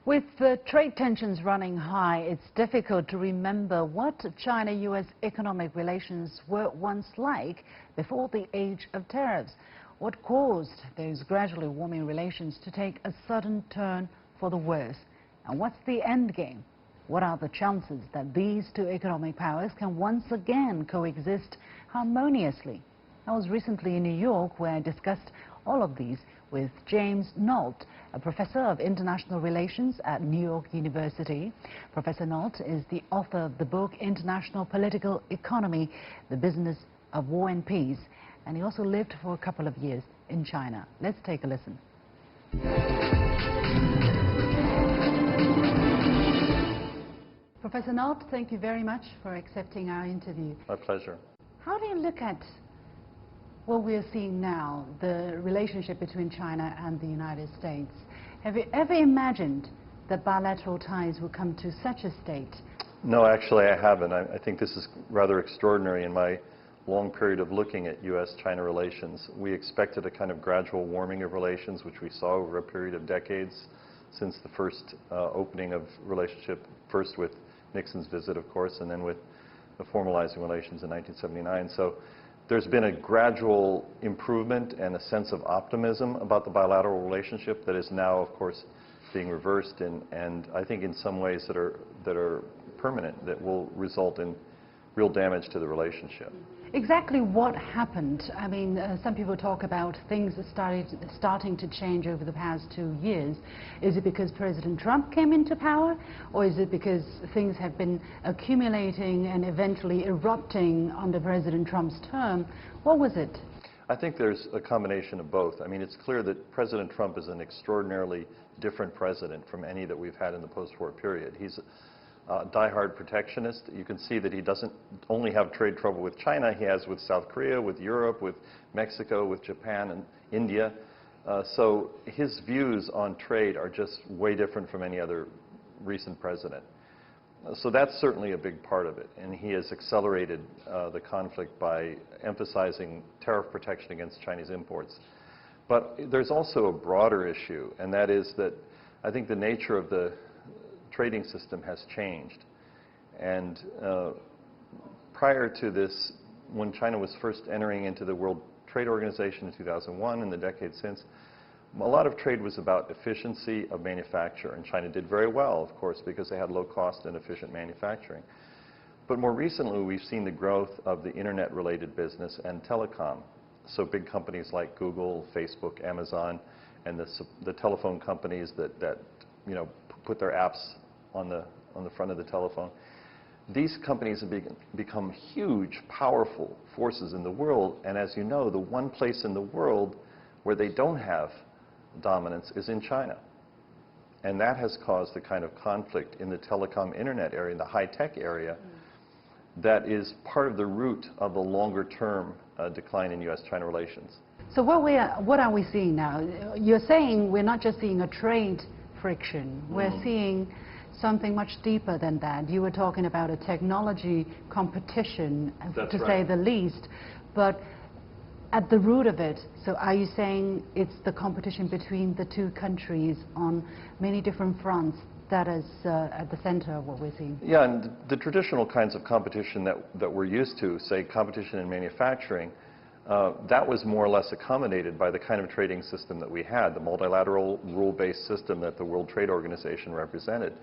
With the trade tensions running high, it's difficult to remember what China-US economic relations were once like before the age of tariffs. What caused those gradually warming relations to take a sudden turn for the worse? And what's the end game? What are the chances that these two economic powers can once again coexist harmoniously? I was recently in New York where I discussed all of these with James Nolt, a professor of international relations at New York University. Professor Nolt is the author of the book International Political Economy, The Business of War and Peace, and he also lived for a couple of years in China. Let's take a listen. Professor Nolt, thank you very much for accepting our interview. My pleasure. How do you look at what we are seeing now, the relationship between China and the United States? Have you ever imagined that bilateral ties would come to such a state? No, actually I haven't. I think this is rather extraordinary in my long period of looking at U.S.-China relations. We expected a kind of gradual warming of relations, which we saw over a period of decades since the first opening of relationship, first with Nixon's visit, of course, and then with the formalizing relations in 1979. So there's been a gradual improvement and a sense of optimism about the bilateral relationship that is now, of course, being reversed, and I think in some ways that are permanent, that will result in real damage to the relationship. Exactly what happened? I mean, some people talk about things starting to change over the past 2 years. Is it because President Trump came into power, or is it because things have been accumulating and eventually erupting under President Trump's term? What was it? I think there's a combination of both. I mean, it's clear that President Trump is an extraordinarily different president from any that we've had in the post-war period. He's a die-hard protectionist. You can see that he doesn't only have trade trouble with China, he has with South Korea, with Europe, with Mexico, with Japan and India. So his views on trade are just way different from any other recent president. So that's certainly a big part of it, and he has accelerated the conflict by emphasizing tariff protection against Chinese imports. But there's also a broader issue, and that is that I think the nature of the trading system has changed. And prior to this, when China was first entering into the World Trade Organization in 2001 and the decades since, a lot of trade was about efficiency of manufacture, and China did very well, of course, because they had low cost and efficient manufacturing. But more recently, we've seen the growth of the internet-related business and telecom. So big companies like Google, Facebook, Amazon, and the telephone companies that put their apps on the front of the telephone. These companies have become huge, powerful forces in the world, and as you know, the one place in the world where they don't have dominance is in China. And that has caused the kind of conflict in the telecom internet area, in the high-tech area, that is part of the root of the longer-term decline in U.S.-China relations. So what are we seeing now? You're saying we're not just seeing a trade friction, we're seeing something much deeper than that. You were talking about a technology competition, to say the least. But at the root of it, so are you saying it's the competition between the two countries on many different fronts that is at the center of what we're seeing? Yeah, and the traditional kinds of competition that we're used to, say competition in manufacturing, that was more or less accommodated by the kind of trading system that we had, the multilateral rule-based system that the World Trade Organization represented.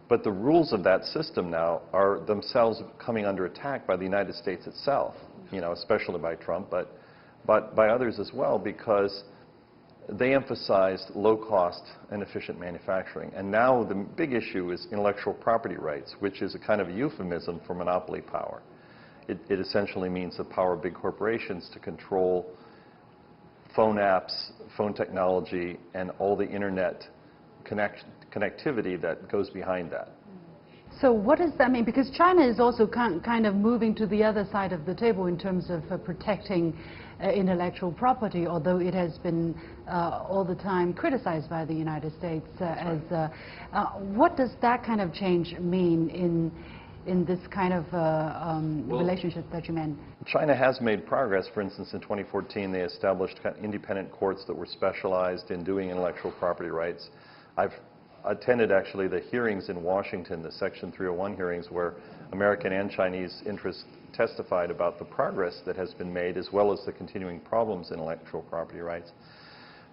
But the rules of that system now are themselves coming under attack by the United States itself, especially by Trump, but by others as well, because they emphasized low-cost and efficient manufacturing. And now the big issue is intellectual property rights, which is a kind of euphemism for monopoly power. It essentially means the power of big corporations to control phone apps, phone technology, and all the internet connectivity that goes behind that. So what does that mean? Because China is also kind of moving to the other side of the table in terms of protecting intellectual property, although it has been all the time criticized by the United States. What does that kind of change mean in this kind of relationship that you meant? China has made progress. For instance, in 2014, they established independent courts that were specialized in doing intellectual property rights. I've attended actually the hearings in Washington, the Section 301 hearings, where American and Chinese interests testified about the progress that has been made, as well as the continuing problems in intellectual property rights.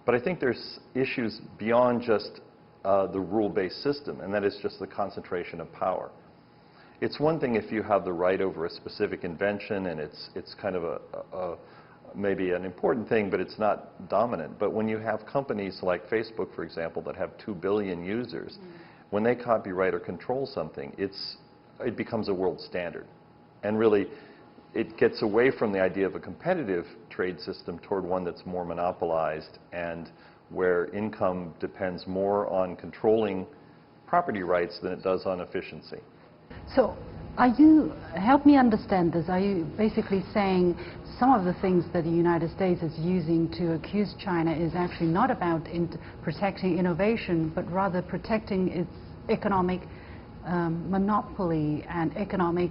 But I think there's issues beyond just the rule-based system, and that is just the concentration of power. It's one thing if you have the right over a specific invention, and it's kind of maybe an important thing, but it's not dominant. But when you have companies like Facebook, for example, that have 2 billion users, when they copyright or control something, it becomes a world standard. And really, it gets away from the idea of a competitive trade system toward one that's more monopolized and where income depends more on controlling property rights than it does on efficiency. So, help me understand this, are you basically saying some of the things that the United States is using to accuse China is actually not about protecting innovation, but rather protecting its economic monopoly and economic,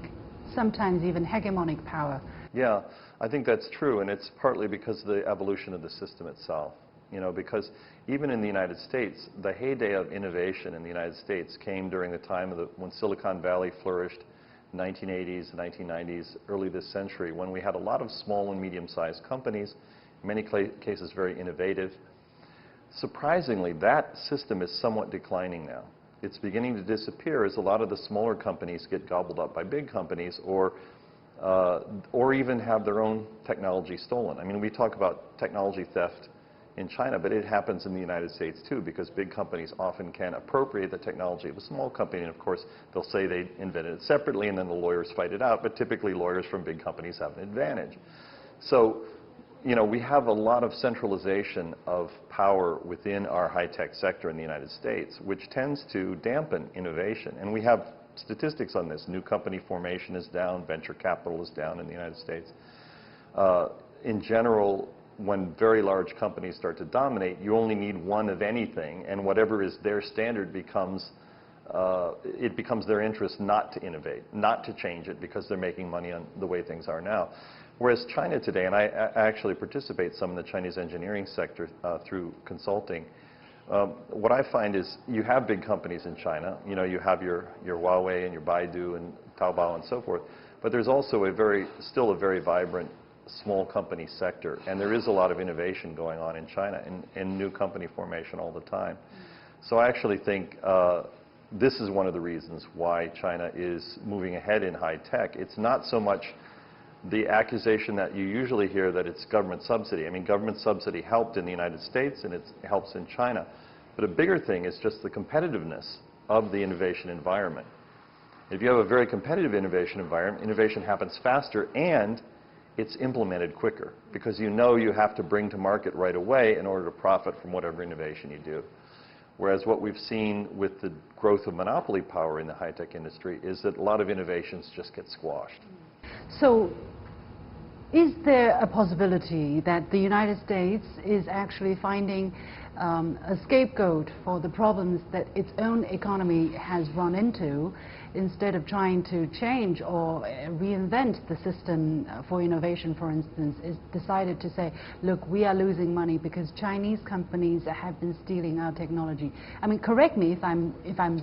sometimes even hegemonic power? Yeah, I think that's true, and it's partly because of the evolution of the system itself. You know, because even in the United States, the heyday of innovation in the United States came during the time of when Silicon Valley flourished, 1980s, 1990s, early this century, when we had a lot of small and medium-sized companies, in many cases very innovative. Surprisingly, that system is somewhat declining now. It's beginning to disappear as a lot of the smaller companies get gobbled up by big companies or even have their own technology stolen. I mean, we talk about technology theft in China, but it happens in the United States too, because big companies often can appropriate the technology of a small company, and of course they'll say they invented it separately, and then the lawyers fight it out, but typically lawyers from big companies have an advantage. So, you know, we have a lot of centralization of power within our high-tech sector in the United States, which tends to dampen innovation, and we have statistics on this. New company formation is down, venture capital is down in the United States. In general, when very large companies start to dominate, you only need one of anything, and whatever is their standard becomes their interest not to innovate, not to change it, because they're making money on the way things are now. Whereas China today, and I actually participate some in the Chinese engineering sector through consulting, what I find is you have big companies in China. You know, you have your Huawei and your Baidu and Taobao and so forth, but there's also still a very vibrant small company sector, and there is a lot of innovation going on in China and new company formation all the time. So I actually think this is one of the reasons why China is moving ahead in high tech. It's not so much the accusation that you usually hear that it's government subsidy. I mean, government subsidy helped in the United States and it helps in China, but a bigger thing is just the competitiveness of the innovation environment. If you have a very competitive innovation environment, innovation happens faster and it's implemented quicker, because you know you have to bring to market right away in order to profit from whatever innovation you do. Whereas what we've seen with the growth of monopoly power in the high-tech industry is that a lot of innovations just get squashed. So, is there a possibility that the United States is actually finding a scapegoat for the problems that its own economy has run into, instead of trying to change or reinvent the system for innovation, for instance, is decided to say, look, we are losing money because Chinese companies have been stealing our technology? I mean, correct me if I'm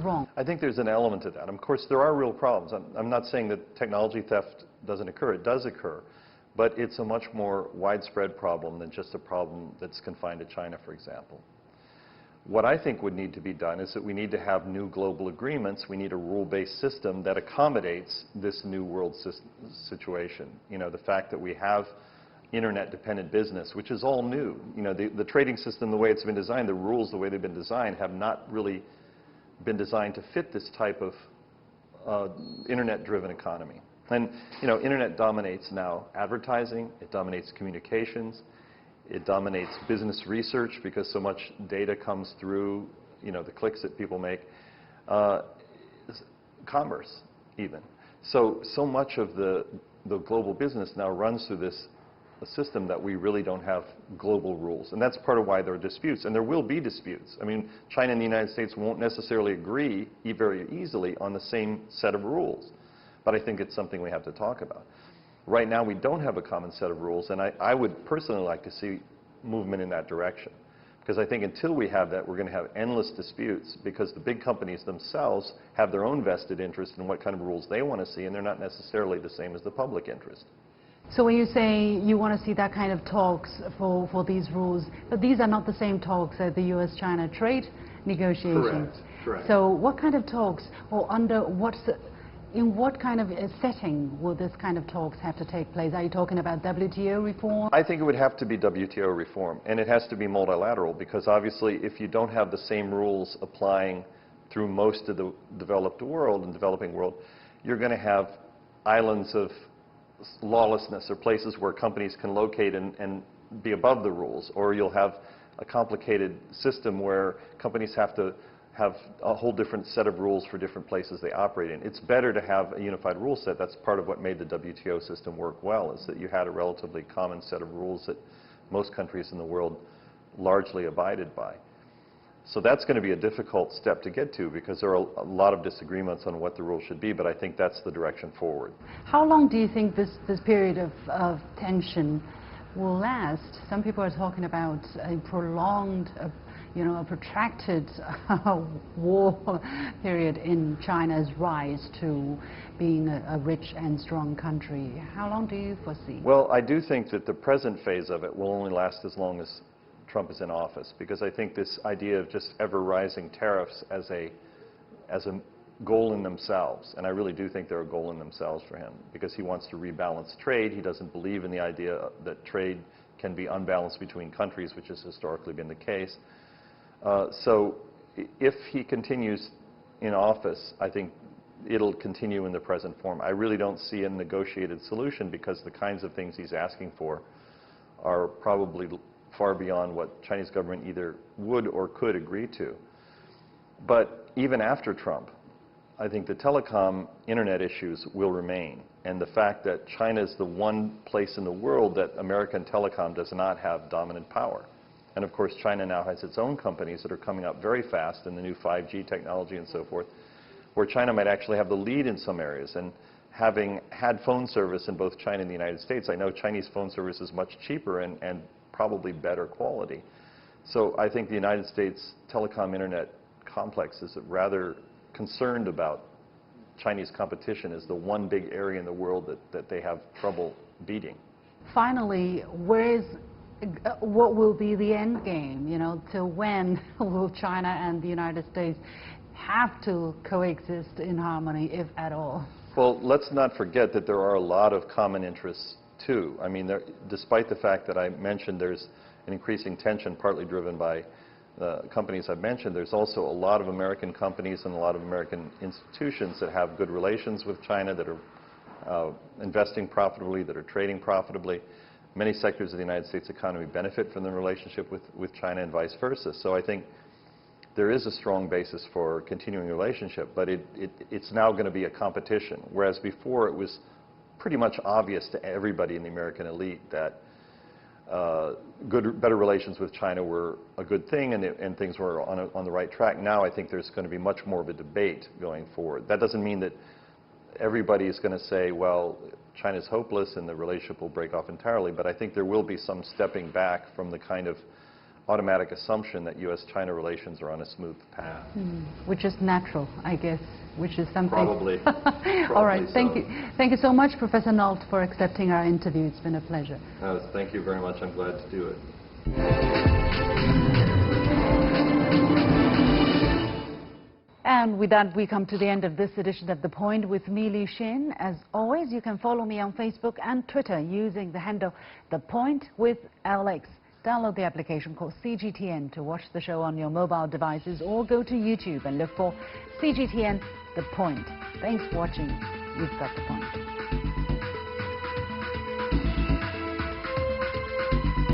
wrong. I think there's an element to that. Of course, there are real problems. I'm not saying that technology theft doesn't occur. It does occur. But it's a much more widespread problem than just a problem that's confined to China, for example. What I think would need to be done is that we need to have new global agreements. We need a rule-based system that accommodates this new world situation. You know, the fact that we have internet-dependent business, which is all new. You know, the trading system, the way it's been designed, the rules, the way they've been designed, have not really been designed to fit this type of internet-driven economy. And, you know, internet dominates now advertising, it dominates communications, it dominates business research because so much data comes through, you know, the clicks that people make, commerce even. So much of the global business now runs through this system that we really don't have global rules. And that's part of why there are disputes, and there will be disputes. I mean, China and the United States won't necessarily agree very easily on the same set of rules. But I think it's something we have to talk about. Right now, we don't have a common set of rules, and I would personally like to see movement in that direction. Because I think until we have that, we're going to have endless disputes because the big companies themselves have their own vested interest in what kind of rules they want to see, and they're not necessarily the same as the public interest. So when you say you want to see that kind of talks for these rules, but these are not the same talks as the US-China trade negotiations. Correct. So what kind of talks, or in what kind of setting will this kind of talks have to take place? Are you talking about WTO reform? I think it would have to be WTO reform, and it has to be multilateral, because obviously if you don't have the same rules applying through most of the developed world and developing world, you're going to have islands of lawlessness, or places where companies can locate and be above the rules, or you'll have a complicated system where companies have to have a whole different set of rules for different places they operate in. It's better to have a unified rule set. That's part of what made the WTO system work well, is that you had a relatively common set of rules that most countries in the world largely abided by. So that's going to be a difficult step to get to, because there are a lot of disagreements on what the rules should be, but I think that's the direction forward. How long do you think this period of tension will last? Some people are talking about a prolonged, a protracted war period in China's rise to being a rich and strong country. How long do you foresee? Well, I do think that the present phase of it will only last as long as Trump is in office, because I think this idea of just ever-rising tariffs as a goal in themselves, and I really do think they're a goal in themselves for him, because he wants to rebalance trade. He doesn't believe in the idea that trade can be unbalanced between countries, which has historically been the case. So if he continues in office, I think it'll continue in the present form. I really don't see a negotiated solution, because the kinds of things he's asking for are probably far beyond what Chinese government either would or could agree to. But even after Trump, I think the telecom internet issues will remain. And the fact that China is the one place in the world that American telecom does not have dominant power. And of course, China now has its own companies that are coming up very fast in the new 5G technology and so forth, where China might actually have the lead in some areas. And having had phone service in both China and the United States, I know Chinese phone service is much cheaper and probably better quality. So I think the United States telecom internet complex is rather concerned about Chinese competition as the one big area in the world that they have trouble beating. Finally, what will be the end game? Till when will China and the United States have to coexist in harmony, if at all? Well, let's not forget that there are a lot of common interests too. I mean, despite the fact that I mentioned there's an increasing tension partly driven by the companies I've mentioned, there's also a lot of American companies and a lot of American institutions that have good relations with China, that are investing profitably, that are trading profitably. Many sectors of the United States economy benefit from the relationship with China and vice versa. So I think there is a strong basis for continuing the relationship, but it's now going to be a competition, whereas before it was pretty much obvious to everybody in the American elite that better relations with China were a good thing, and things were on the right track. Now I think there's going to be much more of a debate going forward. That doesn't mean that everybody is going to say, well, China's hopeless and the relationship will break off entirely, but I think there will be some stepping back from the kind of automatic assumption that U.S.-China relations are on a smooth path. Which is natural, I guess, which is something... Probably. All right, so. Thank you. Thank you so much, Professor Nolt, for accepting our interview. It's been a pleasure. Thank you very much. I'm glad to do it. And with that, we come to the end of this edition of The Point with me, Liu Xin. As always, you can follow me on Facebook and Twitter using the handle The Point with LX. Download the application called CGTN to watch the show on your mobile devices, or go to YouTube and look for CGTN The Point. Thanks for watching. You've got The Point.